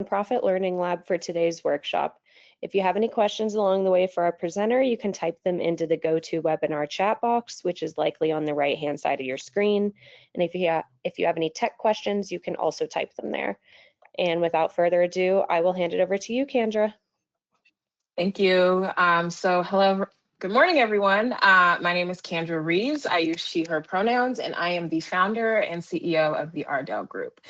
Nonprofit Learning Lab for today's workshop. If you have any questions along the way for our presenter, you can type them into the GoToWebinar chat box, which is likely on the right-hand side of your screen. And if you have any tech questions, you can also type them there. And without further ado, I will hand it over to you, Candra. Thank you. Hello, good morning, everyone. My name is Candra Reeves. I use she, her pronouns, and I am the founder and CEO of the Ardelle Group.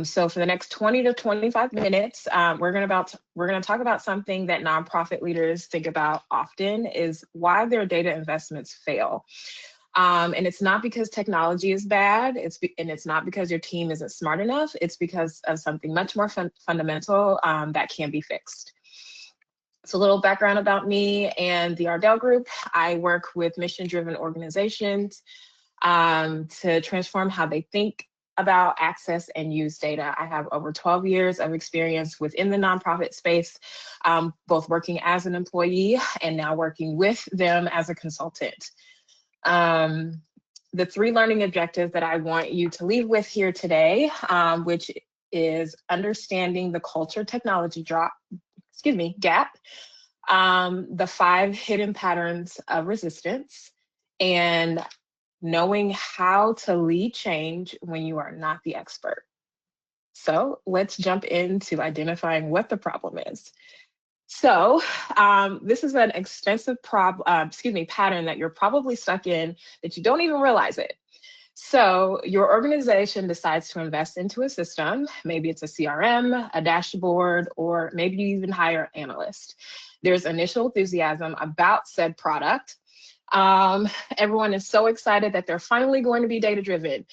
So for the next 20 to 25 minutes, we're going to talk about something that nonprofit leaders think about often, is why their data investments fail. And it's not because technology is bad, and it's not because your team isn't smart enough, it's because of something much more fundamental that can be fixed. So a little background about me and the Ardelle Group. I work with mission-driven organizations to transform how they think about, access, and use data. I have over 12 years of experience within the nonprofit space, both working as an employee and now working with them as a consultant. The 3 learning objectives that I want you to leave with here today, which is understanding the culture technology gap, the 5 hidden patterns of resistance, and knowing how to lead change when you are not the expert. So let's jump into identifying what the problem is. So this is an extensive pattern that you're probably stuck in that you don't even realize it. So your organization decides to invest into a system. Maybe it's a CRM, a dashboard, or maybe you even hire an analyst. There's initial enthusiasm about said product. Everyone is so excited that they're finally going to be data-driven.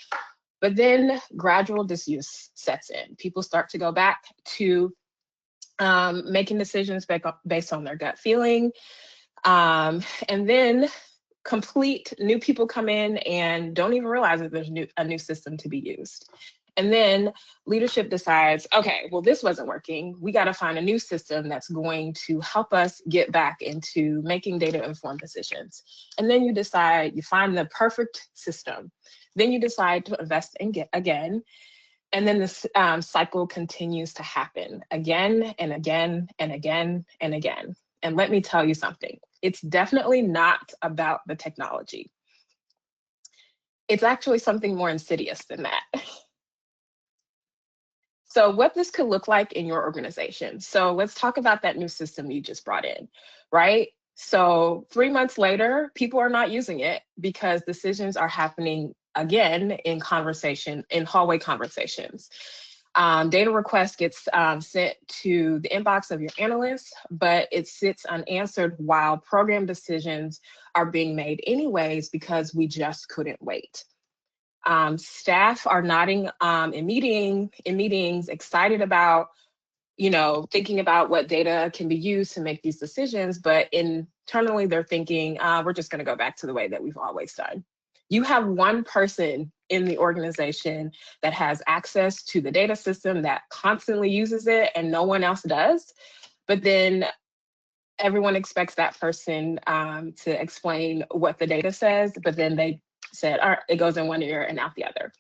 But then gradual disuse sets in. People start to go back to making decisions based on their gut feeling. And then complete new people come in and don't even realize that there's a new system to be used. And then leadership decides, okay, well, this wasn't working. We got to find a new system that's going to help us get back into making data-informed decisions. And then you find the perfect system. Then you decide to invest again. And then this cycle continues to happen again and again and again and again. And let me tell you something. It's definitely not about the technology. It's actually something more insidious than that. So what this could look like in your organization. So let's talk about that new system you just brought in, right? So 3 months later, people are not using it because decisions are happening again in hallway conversations. Data request gets sent to the inbox of your analyst, but it sits unanswered while program decisions are being made anyways because we just couldn't wait. Staff are nodding in meetings, excited about, thinking about what data can be used to make these decisions, but internally they're thinking, we're just going to go back to the way that we've always done. You have one person in the organization that has access to the data system that constantly uses it and no one else does, but then everyone expects that person to explain what the data says, but then they said, all right, it goes in one ear and out the other.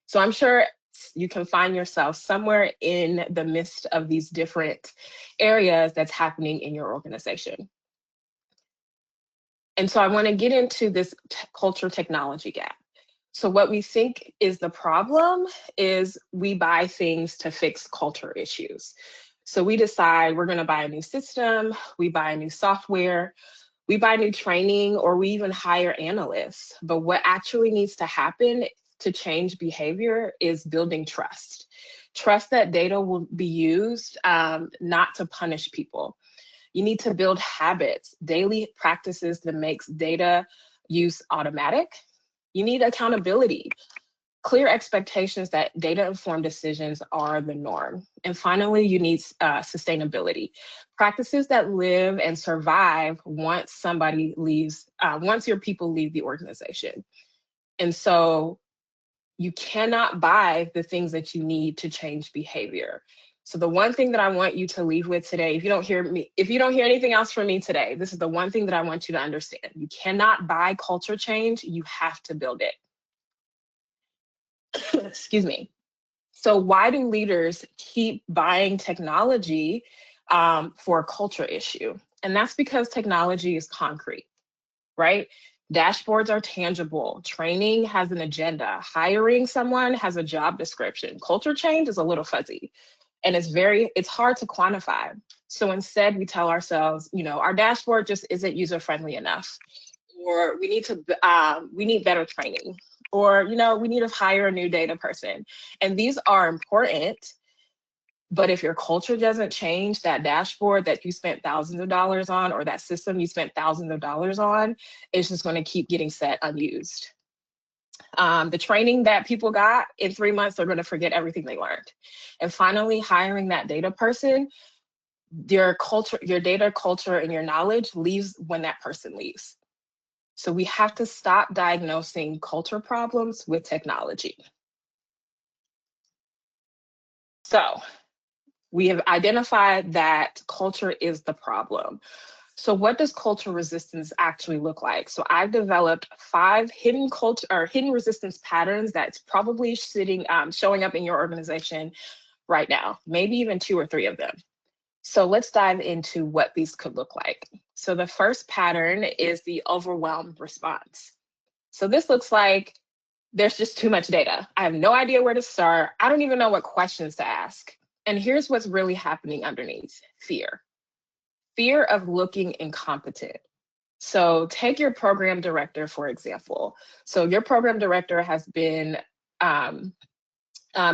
So I'm sure you can find yourself somewhere in the midst of these different areas that's happening in your organization. And so I want to get into this culture technology gap. So what we think is the problem is we buy things to fix culture issues. So we decide we're going to buy a new system, we buy a new software, we buy new training, or we even hire analysts. But what actually needs to happen to change behavior is building trust. Trust that data will be used not to punish people. You need to build habits, daily practices that makes data use automatic. You need accountability, clear expectations that data-informed decisions are the norm. And finally, you need sustainability, practices that live and survive once somebody leaves, once your people leave the organization. And so you cannot buy the things that you need to change behavior. So the one thing that I want you to leave with today, if you don't hear anything else from me today, this is the one thing that I want you to understand. You cannot buy culture change, you have to build it. Excuse me. So why do leaders keep buying technology for a culture issue? And that's because technology is concrete, right? Dashboards are tangible. Training has an agenda. Hiring someone has a job description. Culture change is a little fuzzy, and it's hard to quantify. So instead, we tell ourselves, our dashboard just isn't user friendly enough, or we need better training, or we need to hire a new data person. And these are important, but if your culture doesn't change, that dashboard that you spent thousands of dollars on, or that system you spent thousands of dollars on, it's just going to keep getting set unused. The training that people got in 3 months, they're going to forget everything they learned. And finally, hiring that data person, your data culture and your knowledge leaves when that person leaves. So we have to stop diagnosing culture problems with technology. So we have identified that culture is the problem. So what does culture resistance actually look like? So I've developed 5 hidden resistance patterns that's probably showing up in your organization right now, maybe even 2 or 3 of them. So let's dive into what these could look like. So the first pattern is the overwhelmed response. So this looks like there's just too much data. I have no idea where to start. I don't even know what questions to ask. And here's what's really happening underneath: fear. Fear of looking incompetent. So take your program director, for example. So your program director has been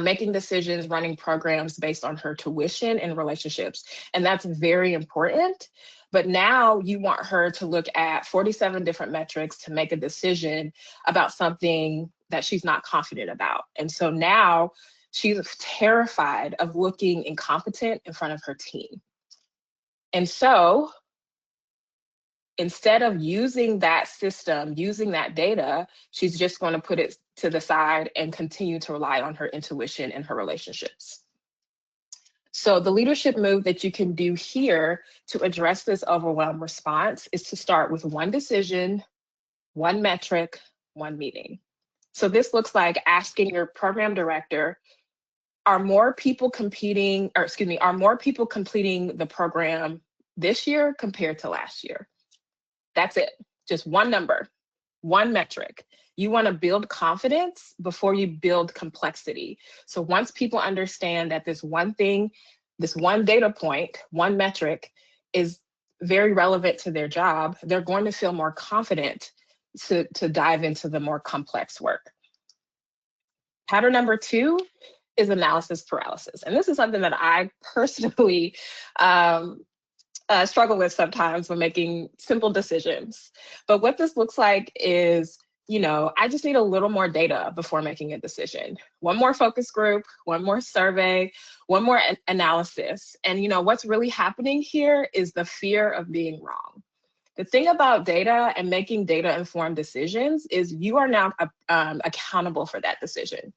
making decisions, running programs based on her tuition and relationships. And that's very important. But now you want her to look at 47 different metrics to make a decision about something that she's not confident about. And so now she's terrified of looking incompetent in front of her team. And so instead of using that system, using that data, she's just going to put it to the side and continue to rely on her intuition and her relationships. So the leadership move that you can do here to address this overwhelmed response is to start with one decision, one metric, one meeting. So this looks like asking your program director, are more people completing the program this year compared to last year? That's it. Just one number, one metric. You want to build confidence before you build complexity. So once people understand that this one thing, this one data point, one metric is very relevant to their job, they're going to feel more confident to dive into the more complex work. Pattern number 2 is analysis paralysis. And this is something that I personally struggle with sometimes when making simple decisions. But what this looks like is, I just need a little more data before making a decision. One more focus group, one more survey, one more analysis. And what's really happening here is the fear of being wrong. The thing about data and making data-informed decisions is you are now accountable for that decision.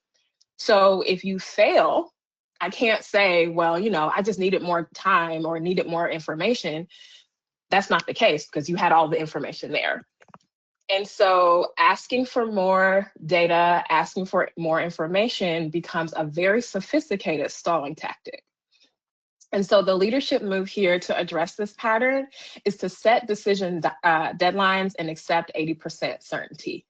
So if you fail, I can't say, well, I just needed more time or needed more information. That's not the case because you had all the information there. And so asking for more data, asking for more information becomes a very sophisticated stalling tactic. And so the leadership move here to address this pattern is to set decision deadlines and accept 80% certainty.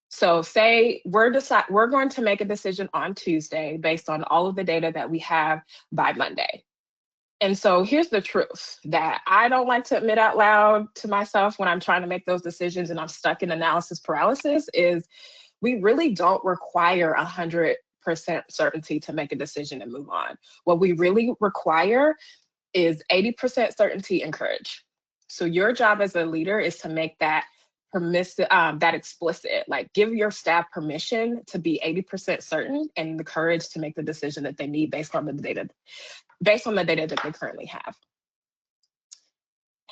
So say we're going to make a decision on Tuesday based on all of the data that we have by Monday. And so here's the truth that I don't like to admit out loud to myself when I'm trying to make those decisions and I'm stuck in analysis paralysis is we really don't require 100% certainty to make a decision and move on. What we really require is 80% certainty and courage. So your job as a leader is to make that that explicit, like give your staff permission to be 80% certain and the courage to make the decision that they need based on the data that they currently have.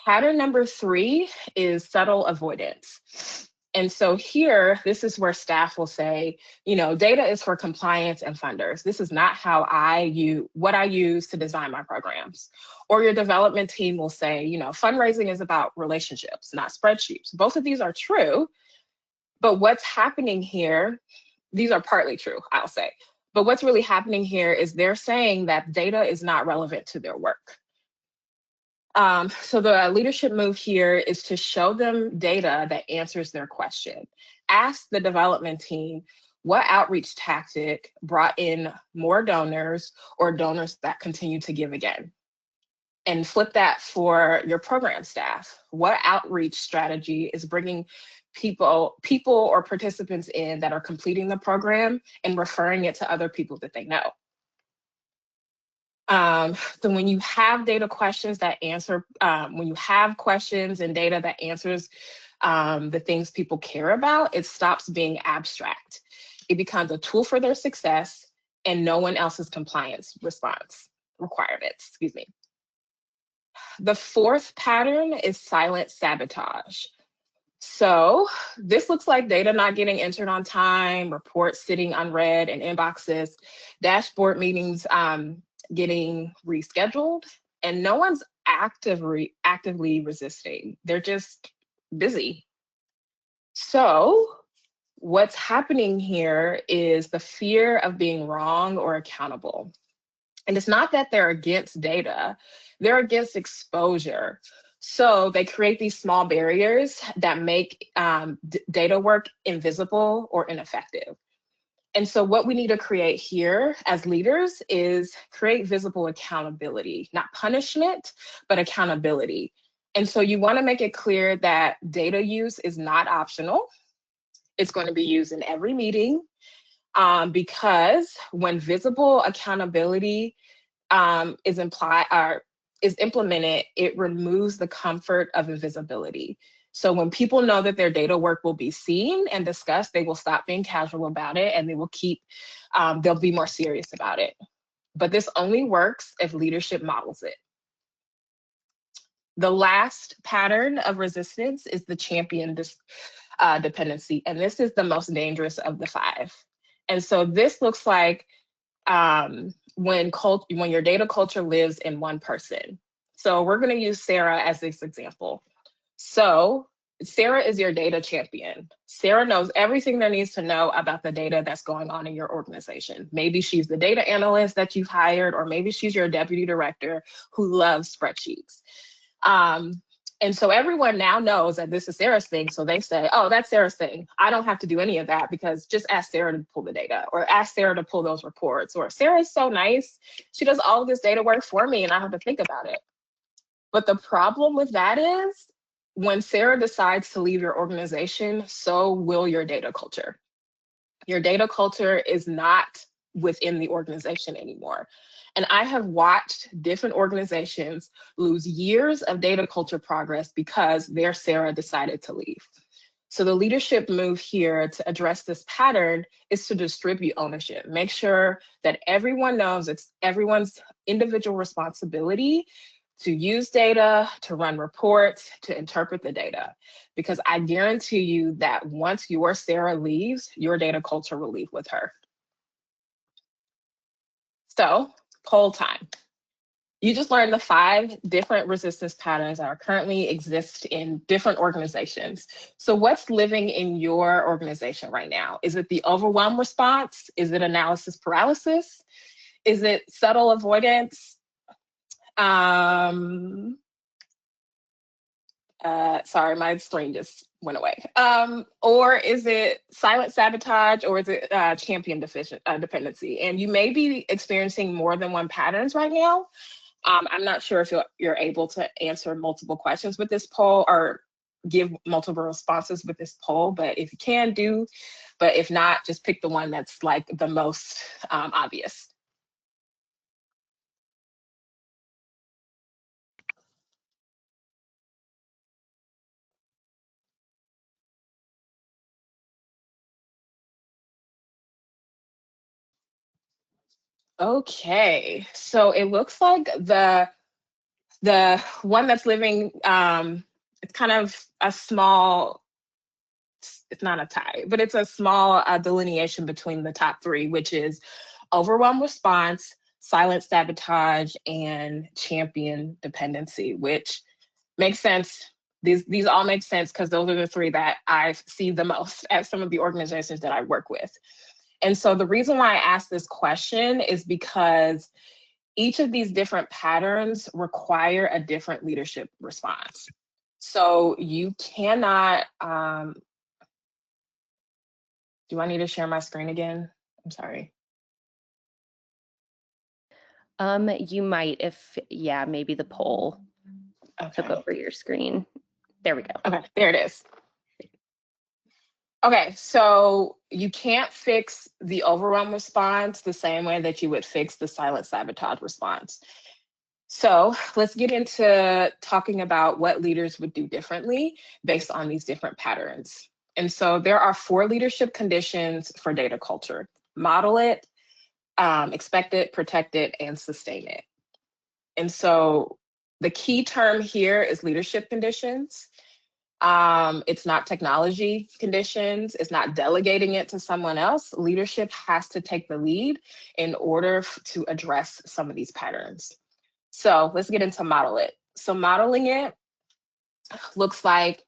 Pattern number 3 is subtle avoidance. And so here, this is where staff will say, data is for compliance and funders. This is not what I use to design my programs. Or your development team will say, fundraising is about relationships, not spreadsheets. Both of these are true, but what's happening here, these are partly true, I'll say. But what's really happening here is they're saying that data is not relevant to their work. So the leadership move here is to show them data that answers their question. Ask the development team, what outreach tactic brought in more donors or donors that continue to give again? And flip that for your program staff. What outreach strategy is bringing people or participants in that are completing the program and referring it to other people that they know? So when you have data questions that answer, when you have questions and data that answers the things people care about, it stops being abstract. It becomes a tool for their success and no one else's compliance requirements, excuse me. The fourth pattern is silent sabotage. So this looks like data not getting entered on time, reports sitting unread in inboxes, dashboard meetings getting rescheduled, and no one's actively resisting. They're just busy. So what's happening here is the fear of being wrong or accountable. And it's not that they're against data, they're against exposure. So they create these small barriers that make data work invisible or ineffective. And so what we need to create here as leaders is create visible accountability, not punishment, but accountability. And so you want to make it clear that data use is not optional. It's going to be used in every meeting because when visible accountability is implemented, it removes the comfort of invisibility. So when people know that their data work will be seen and discussed, they will stop being casual about it and they will they'll be more serious about it. But this only works if leadership models it. The last pattern of resistance is the champion dependency, and this is the most dangerous of the 5. And so this looks like when your data culture lives in one person. So we're going to use Sarah as this example. So Sarah is your data champion. Sarah knows everything there needs to know about the data that's going on in your organization. Maybe she's the data analyst that you've hired, or maybe she's your deputy director who loves spreadsheets. And so everyone now knows that this is Sarah's thing. So they say, oh, that's Sarah's thing. I don't have to do any of that because just ask Sarah to pull the data or ask Sarah to pull those reports. Or Sarah's so nice. She does all of this data work for me and I have to think about it. But the problem with that is when Sarah decides to leave your organization, so will your data culture. Your data culture is not within the organization anymore. And I have watched different organizations lose years of data culture progress because their Sarah decided to leave. So the leadership move here to address this pattern is to distribute ownership. Make sure that everyone knows it's everyone's individual responsibility to use data, to run reports, to interpret the data. Because I guarantee you that once your Sarah leaves, your data culture will leave with her. So, poll time. You just learned the 5 different resistance patterns that are currently exist in different organizations. So what's living in your organization right now? Is it the overwhelm response? Is it analysis paralysis? Is it subtle avoidance? Sorry, my screen just went away. Or is it silent sabotage, or is it champion dependency? And you may be experiencing more than one patterns right now. I'm not sure if you're able to answer multiple questions with this poll or give multiple responses with this poll, but if you can do, but if not, just pick the one that's like the most obvious. Okay, so it looks like the one that's living, it's kind of a small, it's not a tie, but it's a small delineation between the top 3, which is overwhelm response, silent sabotage, and champion dependency, which makes sense. These all make sense because those are the 3 that I see the most at some of the organizations that I work with. And so the reason why I asked this question is because each of these different patterns require a different leadership response. So you cannot, do I need to share my screen again? I'm sorry. You might, if, yeah, maybe the poll took over your screen. There we go. Okay, there it is. Okay, so you can't fix the overwhelm response the same way that you would fix the silent sabotage response. So let's get into talking about what leaders would do differently based on these different patterns. And so there are 4 leadership conditions for data culture: model it, expect it, protect it, and sustain it. And so the key term here is leadership conditions. It's not technology conditions. It's not delegating it to someone else. Leadership has to take the lead in order to address some of these patterns. So let's get into model it. So modeling it looks like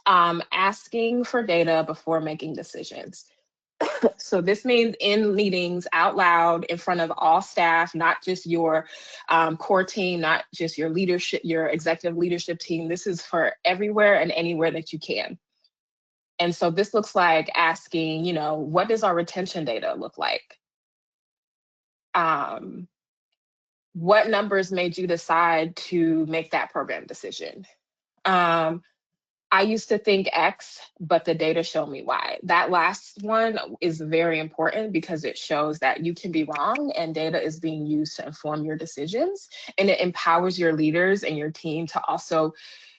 asking for data before making decisions. So this means in meetings out loud in front of all staff, not just your core team, not just your leadership, your executive leadership team. This is for everywhere and anywhere that you can. And so this looks like asking, you know, what does our retention data look like? What numbers made you decide to make that program decision? I used to think X, but the data show me Y. That last one is very important because it shows that you can be wrong and data is being used to inform your decisions, and it empowers your leaders and your team to also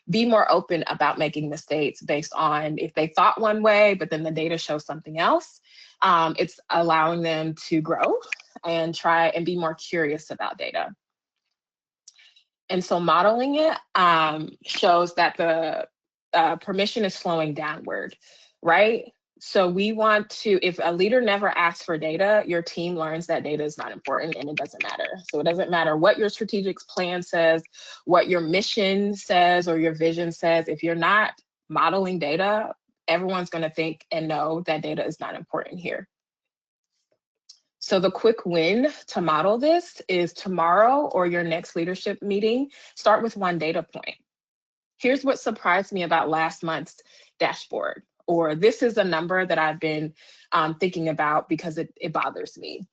be more open about making mistakes based on if they thought one way, but then the data shows something else. It's allowing them to grow and try and be more curious about data. And so modeling it shows that the permission is flowing downward, right? So we want to, if a leader never asks for data, your team learns that data is not important and it doesn't matter. So it doesn't matter what your strategic plan says, what your mission says, or your vision says. If you're not modeling data, everyone's going to think and know that data is not important here. So the quick win to model this is tomorrow or your next leadership meeting, start with one data point. Here's what surprised me about last month's dashboard, or this is a number that I've been thinking about because it bothers me.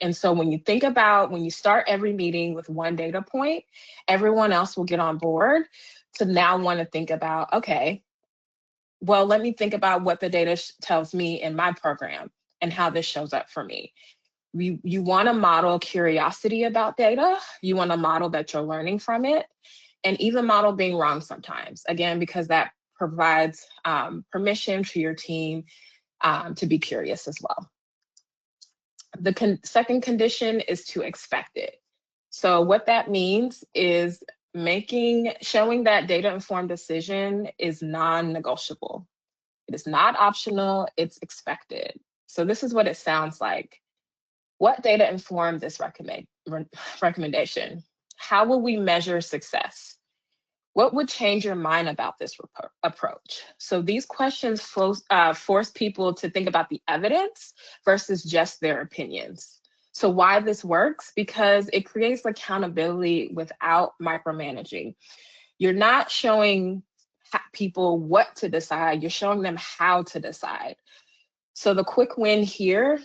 And so when you think about, when you start every meeting with one data point, everyone else will get on board to now want to think about, okay, well, let me think about what the data tells me in my program and how this shows up for me. You want to model curiosity about data. You want to model that you're learning from it, and even model being wrong sometimes. Again, because that provides permission to your team to be curious as well. The second condition is to expect it. So what that means is showing that data-informed decision is non-negotiable. It is not optional, it's expected. So this is what it sounds like. What data informed this recommendation? How will we measure success? What would change your mind about this approach? So these questions force people to think about the evidence versus just their opinions. So why this works? Because it creates accountability without micromanaging. You're not showing people what to decide, you're showing them how to decide. So the quick win here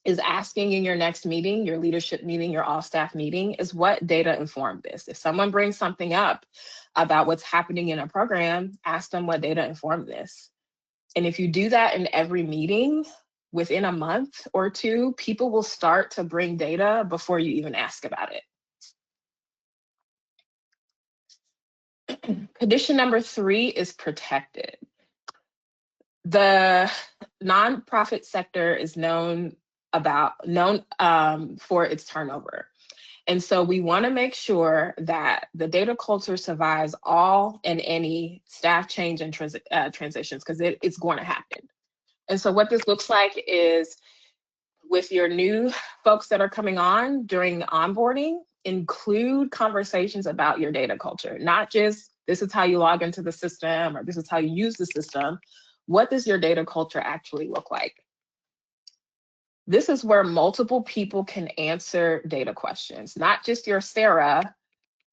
is asking in your next meeting, your leadership meeting, your all staff meeting, is what data informed this? If someone brings something up about what's happening in a program, ask them what data informed this. And if you do that in every meeting, within a month or two, people will start to bring data before you even ask about it. Condition number 3 is protected. The nonprofit sector is known for its turnover. And so we want to make sure that the data culture survives all and any staff change and transitions, because it's going to happen. And so what this looks like is, with your new folks that are coming on during onboarding, include conversations about your data culture, not just this is how you log into the system or this is how you use the system. What does your data culture actually look like? This is where multiple people can answer data questions, not just your Sarah.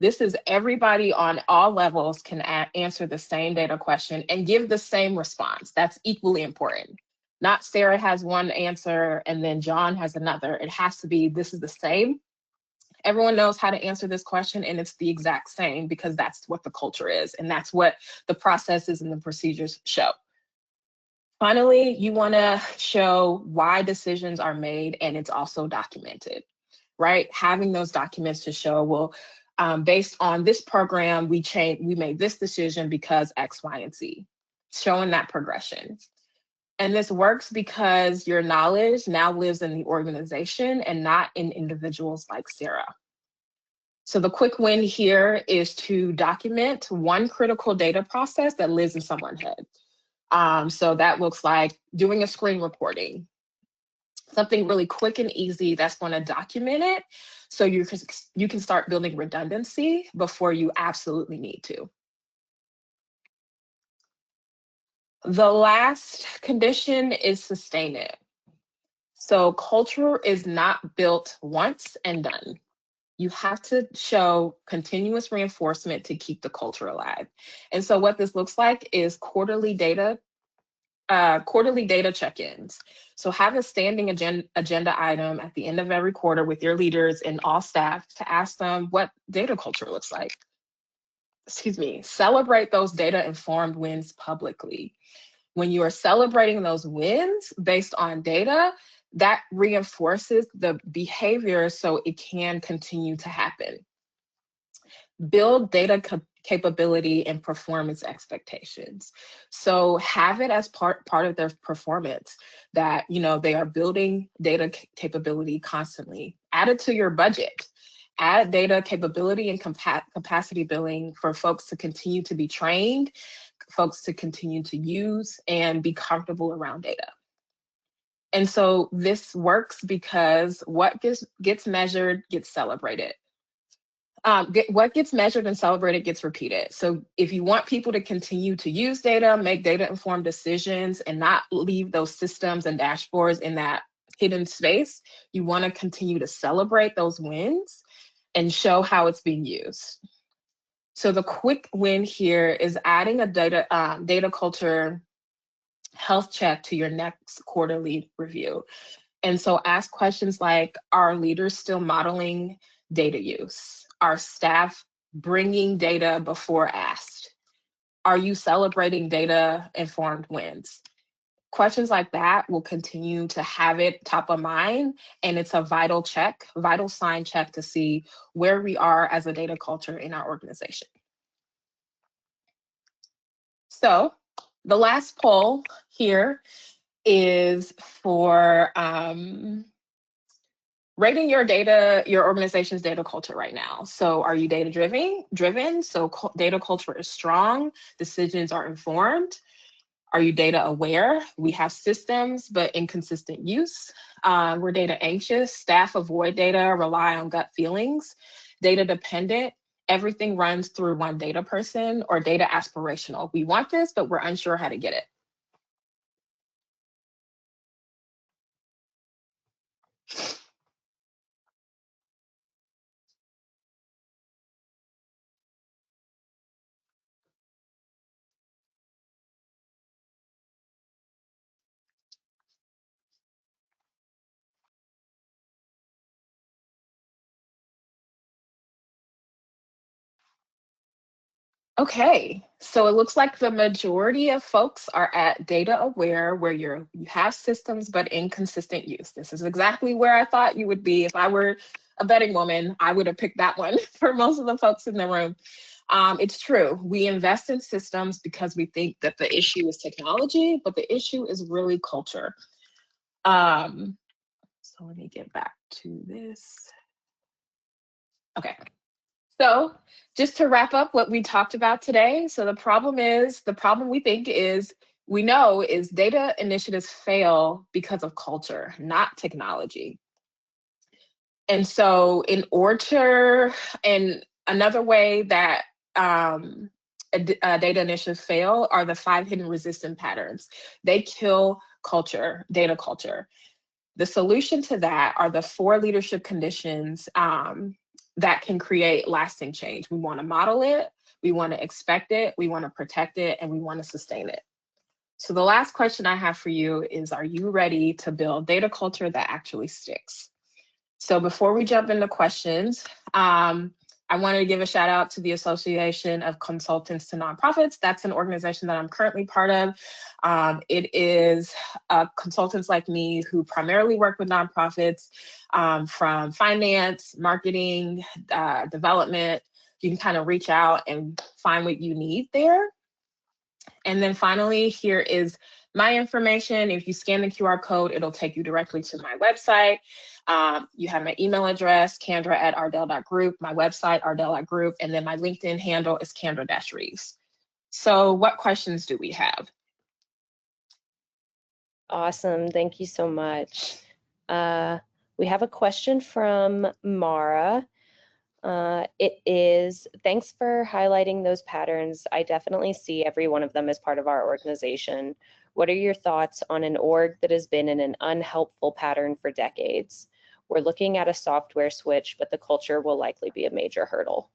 This is everybody on all levels can answer the same data question and give the same response. That's equally important. Not Sarah has one answer and then John has another. It has to be, this is the same. Everyone knows how to answer this question and it's the exact same because that's what the culture is and that's what the processes and the procedures show. Finally, you want to show why decisions are made and it's also documented, right? Having those documents to show, well, based on this program, we made this decision because X, Y, and Z, showing that progression. And this works because your knowledge now lives in the organization and not in individuals like Sarah. So the quick win here is to document one critical data process that lives in someone's head. So that looks like doing a screen reporting, something really quick and easy that's going to document it so you can start building redundancy before you absolutely need to. The last condition is sustain it. So culture is not built once and done. You have to show continuous reinforcement to keep the culture alive. And so what this looks like is quarterly data check-ins. So have a standing agenda item at the end of every quarter with your leaders and all staff to ask them what data culture looks like. Excuse me, celebrate those data-informed wins publicly. When you are celebrating those wins based on data, that reinforces the behavior so it can continue to happen. Build data capability and performance expectations. So have it as part of their performance that they are building data capability constantly. Add it to your budget. Add data capability and capacity building for folks to continue to be trained, folks to continue to use and be comfortable around data. And so this works because what gets measured gets celebrated. What gets measured and celebrated gets repeated. So if you want people to continue to use data, make data-informed decisions, and not leave those systems and dashboards in that hidden space, you want to continue to celebrate those wins and show how it's being used. So the quick win here is adding a data culture health check to your next quarterly review. And so ask questions like, are leaders still modeling data use? Are staff bringing data before asked? Are you celebrating data-informed wins? Questions like that will continue to have it top of mind, and it's a vital sign check to see where we are as a data culture in our organization. So the last poll here is for rating your organization's data culture right now. So are you data driven? So data culture is strong, decisions are informed. Are you data aware? We have systems, but inconsistent use. We're data anxious, staff avoid data, rely on gut feelings. Data dependent, everything runs through one data person, or data aspirational. We want this, but we're unsure how to get it. Okay, so it looks like the majority of folks are at data aware, where you have systems but inconsistent use. This is exactly where I thought you would be. If I were a betting woman, I would have picked that one for most of the folks in the room. It's true. We invest in systems because we think that the issue is technology, but the issue is really culture. So let me get back to this. Okay. So just to wrap up what we talked about today, so the problem we know is data initiatives fail because of culture, not technology. And so another way that data initiatives fail are the 5 hidden resistant patterns. They kill culture, data culture. The solution to that are the 4 leadership conditions that can create lasting change. We want to model it, we want to expect it, we want to protect it, and we want to sustain it. So the last question I have for you is, are you ready to build data culture that actually sticks? So before we jump into questions, I wanted to give a shout out to the Association of Consultants to Nonprofits. That's an organization that I'm currently part of. It is consultants like me who primarily work with nonprofits from finance, marketing, development. You can kind of reach out and find what you need there. And then finally, here is my information. If you scan the QR code, it'll take you directly to my website. You have my email address, Candra@Ardelle.Group, my website, Ardelle.Group, and then my LinkedIn handle is Candra-Reeves. So what questions do we have? Awesome, thank you so much. We have a question from Mara. It is, thanks for highlighting those patterns. I definitely see every one of them as part of our organization. What are your thoughts on an org that has been in an unhelpful pattern for decades? We're looking at a software switch, but the culture will likely be a major hurdle.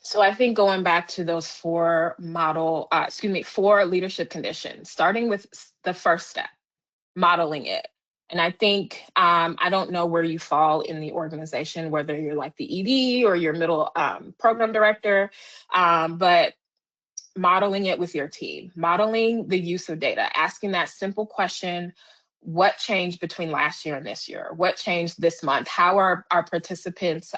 So I think going back to those 4 leadership conditions, starting with the first step, modeling it. And I think, I don't know where you fall in the organization, whether you're like the ED or your middle program director, but modeling it with your team, modeling the use of data, asking that simple question, what changed between last year and this year? What changed this month? How are our participants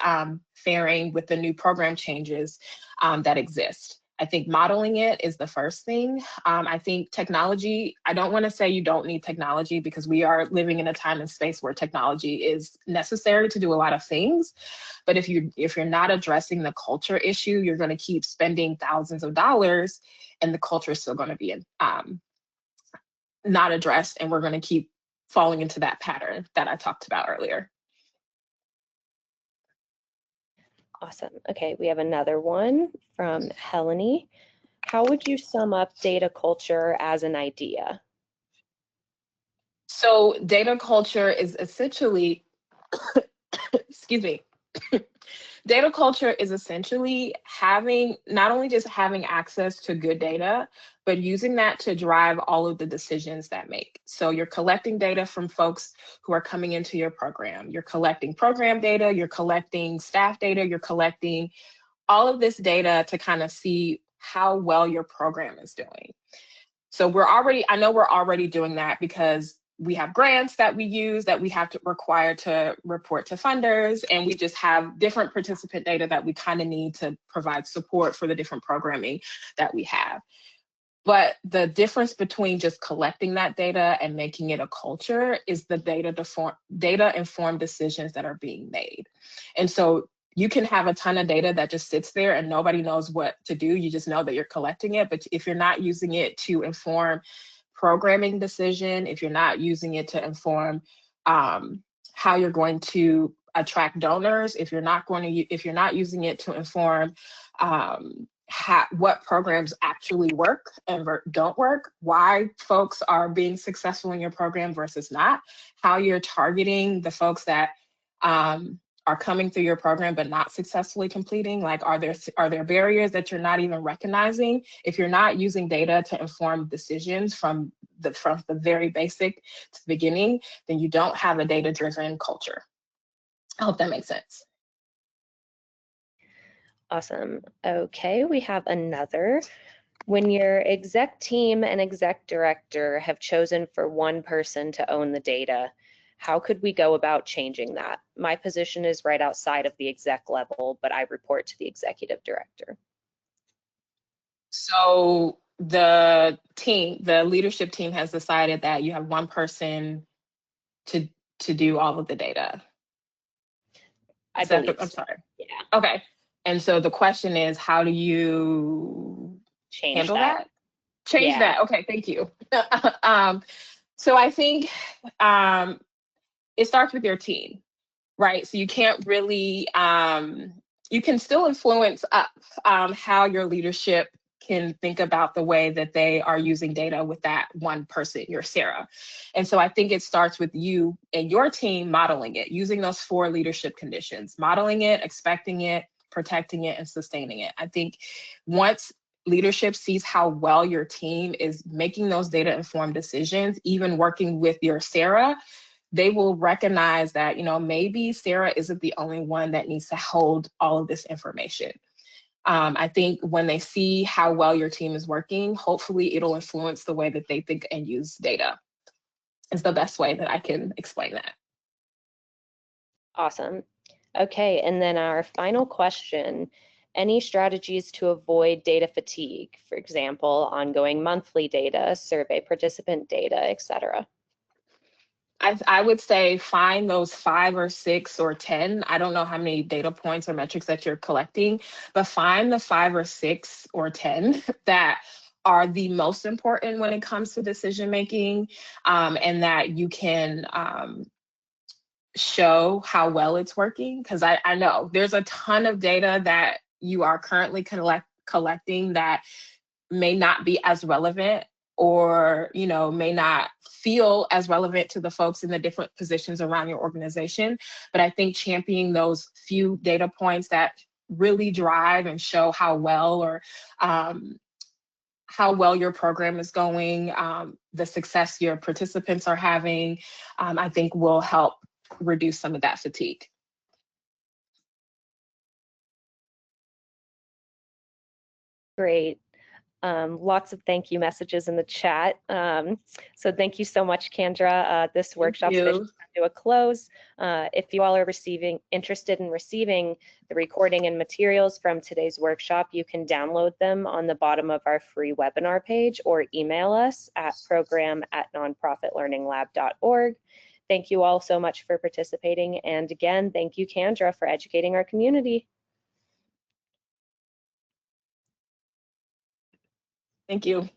faring with the new program changes that exist? I think modeling it is the first thing. I think technology, I don't want to say you don't need technology, because we are living in a time and space where technology is necessary to do a lot of things. But if you're not addressing the culture issue, you're going to keep spending thousands of dollars and the culture is still going to be not addressed, and we're going to keep falling into that pattern that I talked about earlier. Awesome. Okay, we have another one from Helene. How would you sum up data culture as an idea? So data culture is essentially, excuse me, data culture is essentially having, not only just having access to good data, but using that to drive all of the decisions that make. So you're collecting data from folks who are coming into your program. You're collecting program data, you're collecting staff data, you're collecting all of this data to kind of see how well your program is doing. So I know we're already doing that, because we have grants that we use that we have to require to report to funders, and we just have different participant data that we kind of need to provide support for the different programming that we have. But the difference between just collecting that data and making it a culture is the data-informed decisions that are being made. And so you can have a ton of data that just sits there and nobody knows what to do. You just know that you're collecting it. But if you're not using it to inform programming decision, if you're not using it to inform how you're going to attract donors, if you're not using it to inform what programs actually work and don't work, why folks are being successful in your program versus not, how you're targeting the folks that are coming through your program but not successfully completing, like are there barriers that you're not even recognizing? If you're not using data to inform decisions from the very basic to the beginning, then you don't have a data-driven culture. I hope that makes sense. Awesome. Okay, we have another. When your exec team and exec director have chosen for one person to own the data, how could we go about changing that? My position is right outside of the exec level, but I report to the executive director. So the leadership team has decided that you have one person to do all of the data. I believe I'm so. sorry. Yeah. Okay. And so the question is, how do you handle that? Change that. Okay, thank you. So I think it starts with your team, right? So you can't really, you can still influence up how your leadership can think about the way that they are using data with that one person, your Sarah. And so I think it starts with you and your team modeling it, using those 4 leadership conditions, modeling it, expecting it, protecting it, and sustaining it. I think once leadership sees how well your team is making those data-informed decisions, even working with your Sarah, they will recognize that, maybe Sarah isn't the only one that needs to hold all of this information. I think when they see how well your team is working, hopefully it'll influence the way that they think and use data. Is the best way that I can explain that. Awesome. Okay, and then our final question, any strategies to avoid data fatigue? For example, ongoing monthly data, survey participant data, etc. I would say find those 5 or 6 or 10. I don't know how many data points or metrics that you're collecting, but find the 5 or 6 or 10 that are the most important when it comes to decision making, and that you can show how well it's working. Because I know there's a ton of data that you are currently collecting that may not be as relevant, or may not feel as relevant to the folks in the different positions around your organization. But I think championing those few data points that really drive and show how well your program is going, the success your participants are having, I think will help reduce some of that fatigue. Great. Lots of thank you messages in the chat. So thank you so much, Candra. This workshop's officially come to a close. If you all are interested in receiving the recording and materials from today's workshop, you can download them on the bottom of our free webinar page or email us at program@nonprofitlearninglab.org. Thank you all so much for participating. And again, thank you, Candra, for educating our community. Thank you.